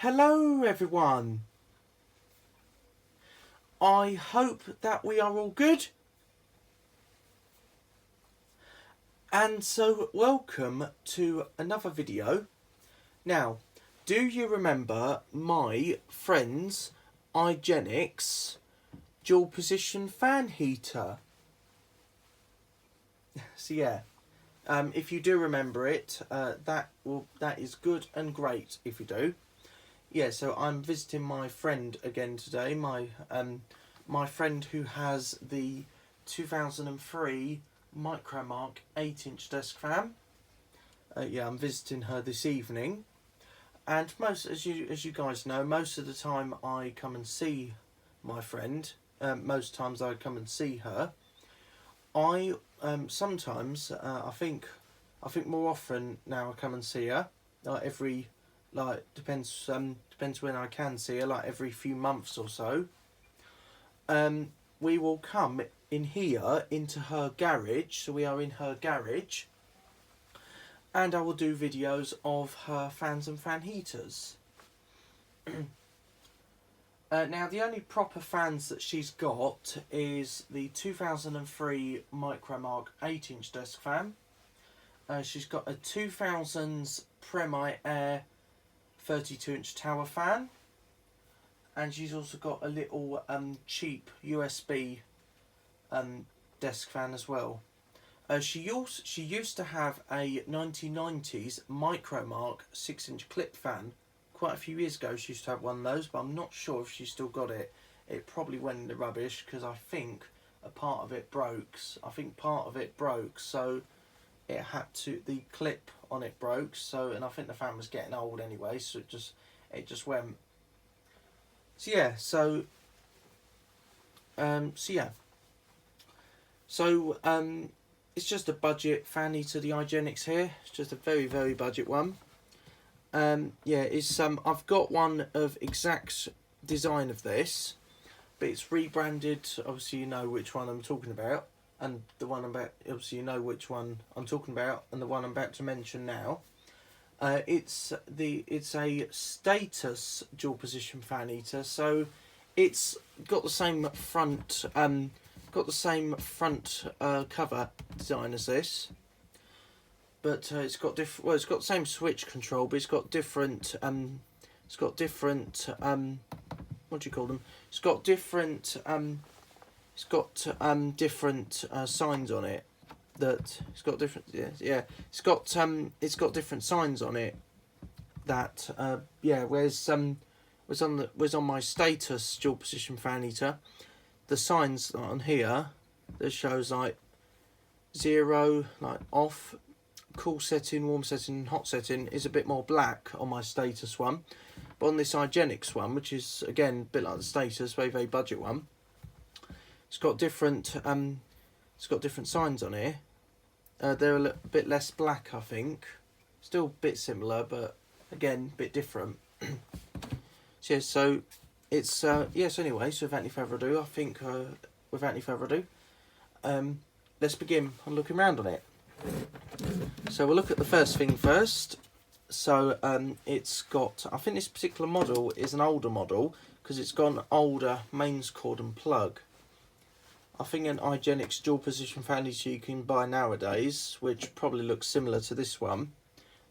Hello everyone. I hope that we are all good. And so welcome to another video. Now, do you remember my friend's Igenix dual position fan heater? So yeah, if you do remember it, that is good and great if you do. Yeah, so I'm visiting my friend again today. My friend who has the 2003 Micromark 8-inch desk fan. Yeah, I'm visiting her this evening, and as you guys know, most of the time I come and see my friend. Most times I come and see her. I sometimes I think more often now I come and see her. Depends when I can see her, like every few months or so. We will come in here into her garage, so we are in her garage, and I will do videos of her fans and fan heaters. Now the only proper fans that she's got is the 2003 Micromark 8-inch desk fan. She's got a 2000s Premier Air 32-inch tower fan, and she's also got a little cheap USB desk fan as well. She used to have a 1990s Micromark 6-inch clip fan. Quite a few years ago she used to have one of those, but I'm not sure if she's still got it. It probably went in the rubbish because I think a part of it broke. So it had to, the clip on it broke, so, and I think the fan was getting old anyway, so it just went. So yeah, it's just a budget fan heater, the Igenix here. It's just a very, very budget one. Yeah, it's I've got one of exact design of this, but it's rebranded. Obviously, you know which one I'm talking about, and the one obviously you know which one I'm talking about, and the one I'm about to mention now. It's a status dual position fan heater, so it's got the same front cover design as this, but it's got different. Well, it's got the same switch control, but it's got different. What do you call them? It's got different. Different signs on it. That it's got different. Yeah. It's got different signs on it. That whereas was on my status dual position fan heater, the signs on here that shows like 0, like off, cool setting, warm setting, hot setting, is a bit more black on my status one. But on this Igenix one, which is again a bit like the status, very, very budget one, it's got different signs on here. They're a little bit less black, I think. Still a bit similar, but again a bit different. So it's yes. Anyway, so without any further ado, let's begin on looking around on it. So we'll look at the first thing first. So it's got, I think this particular model is an older model because it's got an older mains cord and plug. I think an Igenix dual position fan heater you can buy nowadays, which probably looks similar to this one,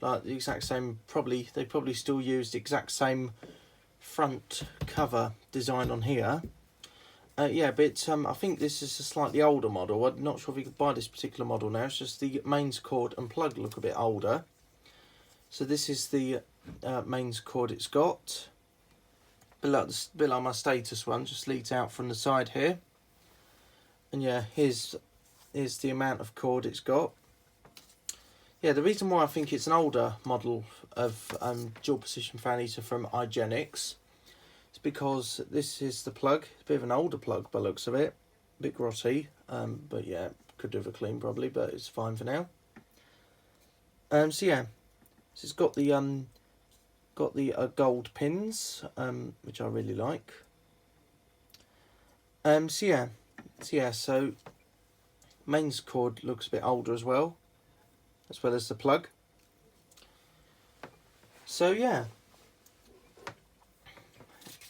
like the exact same. They probably still use the exact same front cover design on here. Yeah, but I think this is a slightly older model. I'm not sure if you could buy this particular model now. It's just the mains cord and plug look a bit older. So this is the mains cord it's got. A bit like my status one, just leads out from the side here. And yeah, here's the amount of cord it's got. Yeah, the reason why I think it's an older model of dual position fan heater from Igenix is because this is the plug. It's a bit of an older plug by the looks of it. A bit grotty, but yeah, could do with a clean probably, but it's fine for now. So yeah, so it's got the gold pins, which I really like. So mains cord looks a bit older as well as the plug. So yeah,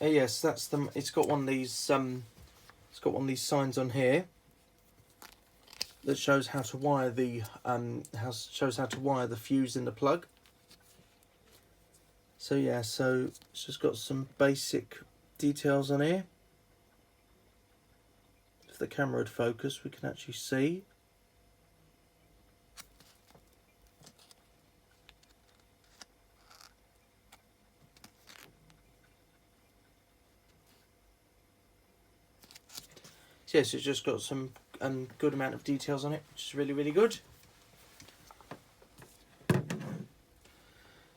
Yes, that's the. It's got one of these. It's got one of these signs on here that shows how to wire the shows how to wire the fuse in the plug. So yeah, so it's just got some basic details on here. If the camera would focus, we can actually see. So yes, it's just got some good amount of details on it, which is really, really good.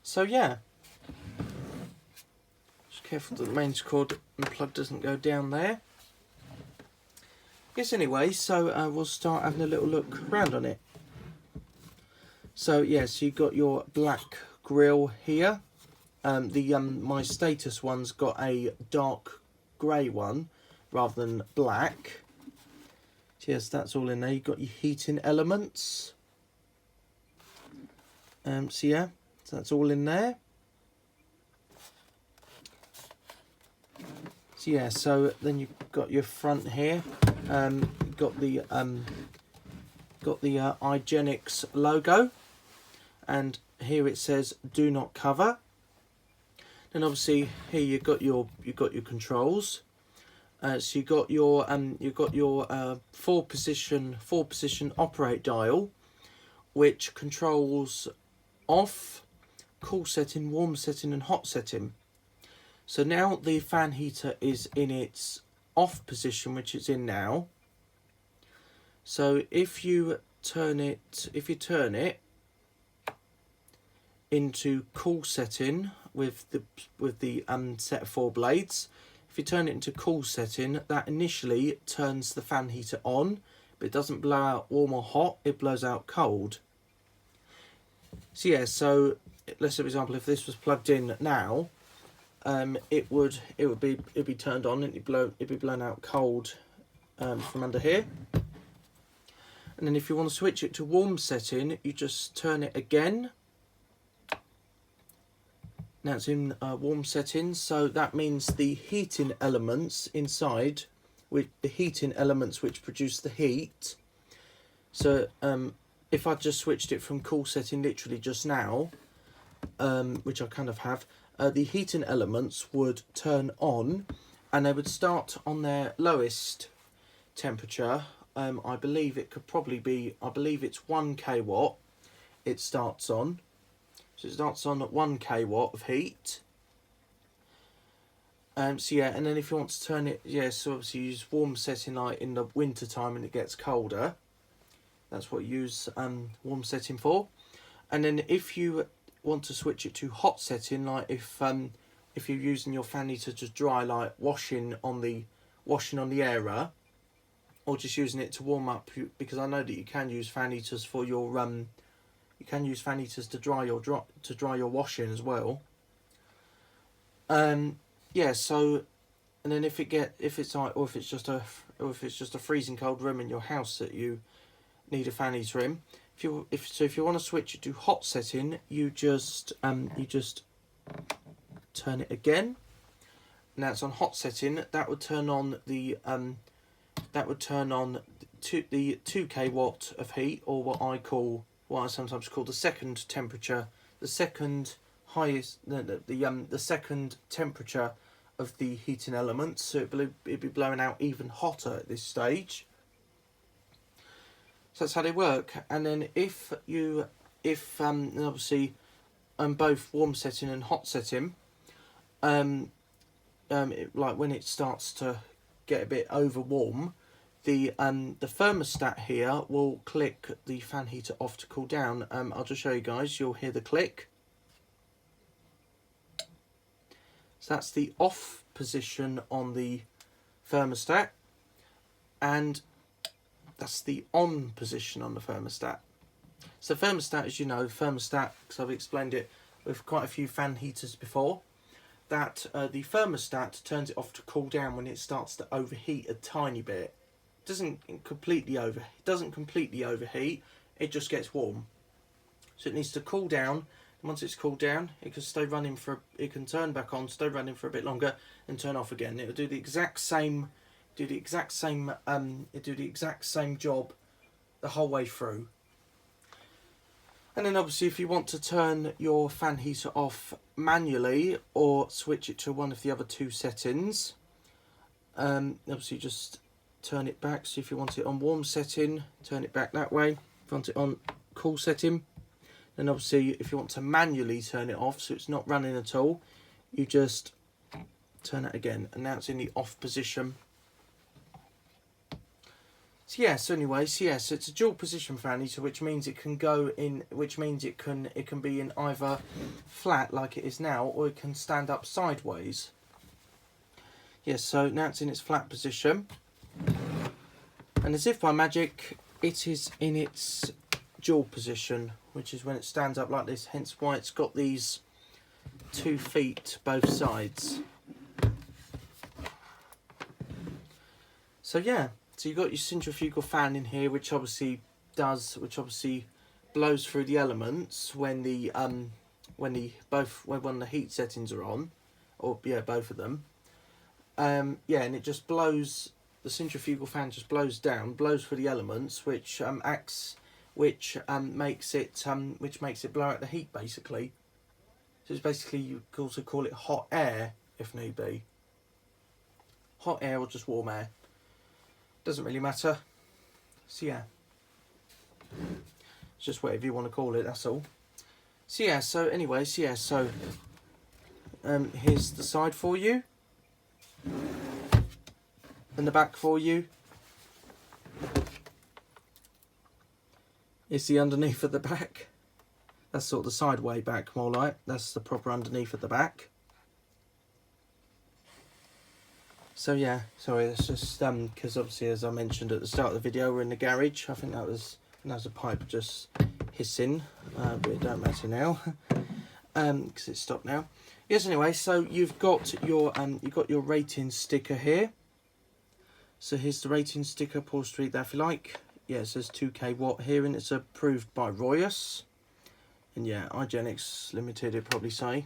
So yeah, just careful that the mains cord and the plug doesn't go down there. Yes, anyway, so we'll start having a little look around on it. So yes, you've got your black grille here. My status one's got a dark grey one rather than black. So yes, that's all in there. You've got your heating elements. So yeah, so that's all in there. So yeah, so then you've got your front here. Got the Igenix logo, and here it says "Do not cover." Then obviously here you've got your controls. So you've got your four position operate dial, which controls off, cool setting, warm setting, and hot setting. So now the fan heater is in its off position, which it's in now. So if you turn it into cool setting with the set of 4 blades, if you turn it into cool setting, that initially turns the fan heater on, but it doesn't blow out warm or hot, it blows out cold. So yeah, so let's say for example, if this was plugged in now, it would be turned on and it'd be blown out cold from under here. And then if you want to switch it to warm setting, you just turn it again. Now it's in warm setting, so that means the heating elements inside, with the heating elements which produce the heat. So if I just switched it from cool setting literally just now, which I kind of have, the heating elements would turn on and they would start on their lowest temperature. I believe it could probably be, I believe it's 1 kW it starts on. So it starts on at 1 kW of heat. So yeah, and then if you want to turn it, yeah, so obviously you use warm setting like in the winter time and it gets colder. That's what you use warm setting for. And then if you want to switch it to hot setting, like if you're using your fan heater to dry, like washing on the area, or just using it to warm up, because I know that you can use fan heaters for your you can use fan heaters to dry your washing as well. Yeah, so and then if it's just a freezing cold room in your house that you need a fan heater in, if you want to switch it to hot setting, you just turn it again. Now it's on hot setting. That would turn on the 2 kW of heat, or what I sometimes call the second temperature, the second highest, the second temperature of the heating elements. So it'd be blowing out even hotter at this stage. So that's how they work. And then if obviously both warm setting and hot setting, like when it starts to get a bit over warm, the thermostat here will click the fan heater off to cool down. I'll just show you guys. You'll hear the click. So that's the off position on the thermostat, and that's the on position on the thermostat. So thermostat, as you know, because I've explained it with quite a few fan heaters before, that the thermostat turns it off to cool down when it starts to overheat a tiny bit. It doesn't completely overheat. It just gets warm. So it needs to cool down. Once it's cooled down, it can stay running for. It can turn back on, stay running for a bit longer, and turn off again. It'll do the exact same. Do the exact same. It'll do the exact same job the whole way through. And then obviously, if you want to turn your fan heater off manually or switch it to one of the other two settings, obviously just turn it back. So if you want it on warm setting, turn it back that way. If you want it on cool setting, then obviously if you want to manually turn it off so it's not running at all, you just turn it again, and now it's in the off position. So yes, so it's a dual position fan heater, which means it can go in, which means it can be in either flat like it is now, or it can stand up sideways. Yes, so now it's in its flat position, and as if by magic, it is in its dual position, which is when it stands up like this. Hence why it's got these 2 feet both sides. So yeah. So you've got your centrifugal fan in here, which obviously blows through the elements when one of the heat settings are on, or yeah, both of them. Yeah, and it just blows. The centrifugal fan just blows through the elements, which makes it blow out the heat basically. So it's basically, you could also call it hot air if need be. Hot air or just warm air. Doesn't really matter. So yeah, it's just whatever you want to call it, that's all. So yeah, so anyways, yeah, so here's the side for you, and the back for you. It's the underneath at the back. That's sort of the sideway back, more like. That's the proper underneath at the back. So yeah, sorry, that's just because obviously, as I mentioned at the start of the video, we're in the garage. I think that was a pipe just hissing, but it don't matter now because it's stopped now. Yes, anyway, so you've got your rating sticker here. So here's the rating sticker. Pause to read that if you like. Yeah, it says 2k watt here, and it's approved by Royus. And yeah, Igenix Limited, it'd probably say.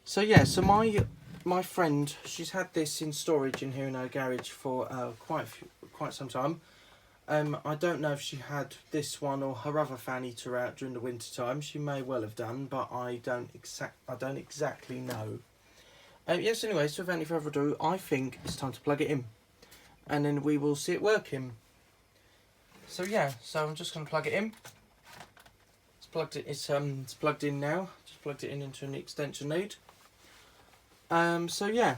So yeah, so my friend, she's had this in storage in here in her garage for quite some time. I don't know if she had this one or her other fan heater out during the winter time. She may well have done, but I don't exactly know. Yes, anyway, so without any further ado, I think it's time to plug it in, and then we will see it working. So yeah, so I'm just going to plug it in. It's plugged in now. Just plugged it in into an extension lead. So yeah,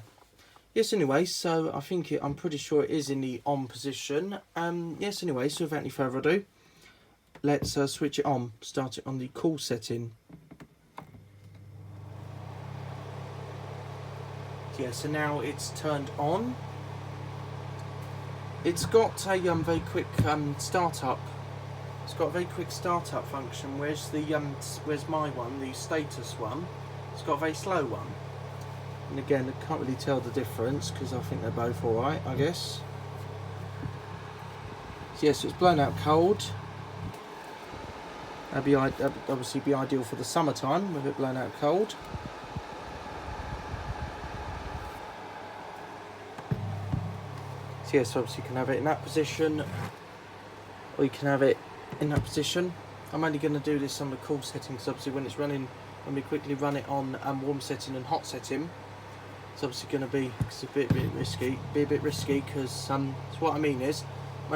yes, anyway, so I'm pretty sure it is in the on position. Yes, anyway, so without any further ado, let's switch it on. Start it on the cool setting. Yeah, so now it's turned on. It's got a very quick startup. It's got a very quick startup function. Where's my one, the status one? It's got a very slow one. And again, I can't really tell the difference because I think they're both alright, I guess. So yes, it's blown out cold. That'd obviously be ideal for the summertime with it blown out cold. So yes, obviously you can have it in that position, or you can have it in that position. I'm only going to do this on the cool setting because obviously when we quickly run it on warm setting and hot setting, it's obviously going to be a bit risky because so what I mean is I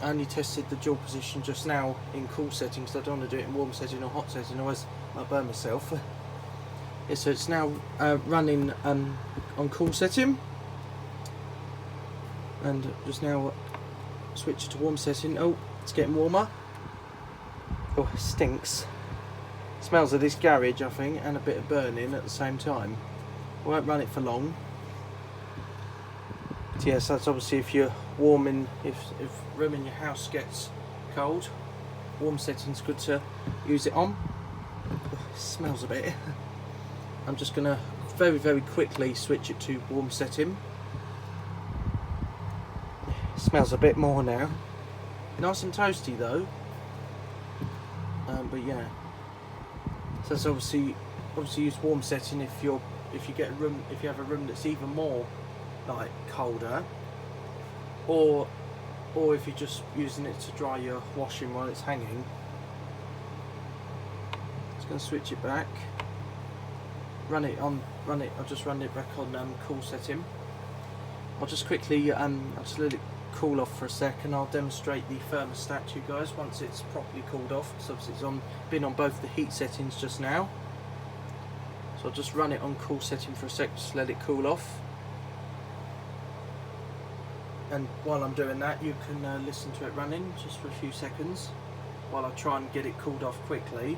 only tested the dual position just now in cool settings, so I don't want to do it in warm setting or hot setting, otherwise I'll burn myself. Yeah, so it's now running on cool setting, and just now switch to warm setting. Oh, it's getting warmer. Oh, it stinks. It smells of this garage, I think, and a bit of burning at the same time. I won't run it for long. So yes, that's obviously if you're warming, if room in your house gets cold, warm setting's good to use it on. Oh, it smells a bit. I'm just going to very quickly switch it to warm setting. It smells a bit more now. Nice and toasty though. But yeah. So it's obviously use warm setting if you have a room that's even more like colder, or if you're just using it to dry your washing while it's hanging. Just going to switch it back. I'll just run it back on cool setting. I'll just quickly I'll just let it cool off for a second. I'll demonstrate the thermostat to you guys once it's properly cooled off. So obviously it's been on both the heat settings just now. So I'll just run it on cool setting for a sec, just let it cool off. And while I'm doing that, you can listen to it running just for a few seconds while I try and get it cooled off quickly.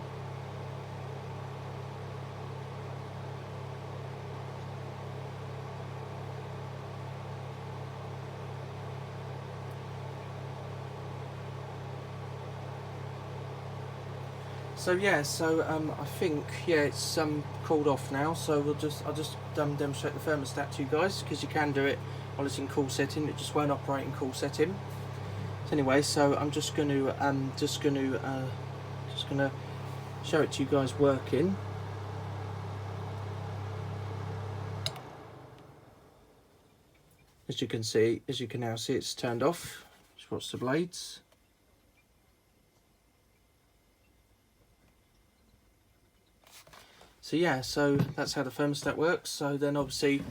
So yeah, I think it's cooled off now. So I'll just demonstrate the thermostat to you guys, because you can do it while it's in cool setting. It just won't operate in cool setting. So anyway, so I'm just going to show it to you guys working. As you can now see, it's turned off. Just watch the blades. So yeah, so that's how the thermostat works. So then obviously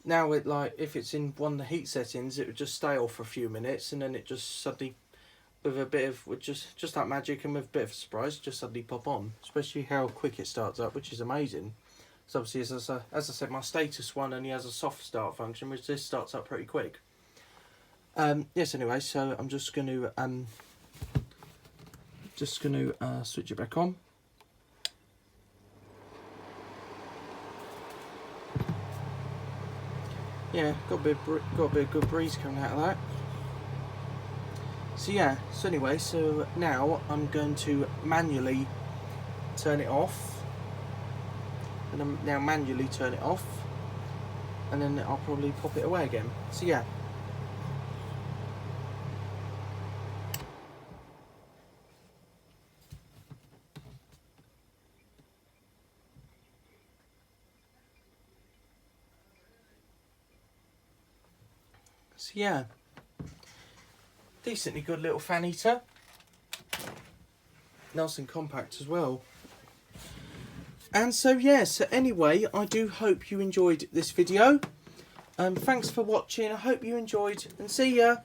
now if it's in one of the heat settings, it would just stay off for a few minutes, and then it just suddenly, with just like magic and with a bit of a surprise, just suddenly pop on. Especially how quick it starts up, which is amazing. So obviously, as I said, my status one only has a soft start function, which this starts up pretty quick. Yes. Anyway, so I'm just going to switch it back on. Yeah, got a bit of good breeze coming out of that. So yeah, so anyway, so now I'm going to manually turn it off. And I'm now manually turn it off, and then I'll probably pop it away again. So yeah. So yeah, decently good little fan heater. Nice and compact as well. And so yeah, so anyway, I do hope you enjoyed this video. Thanks for watching. I hope you enjoyed, and see ya.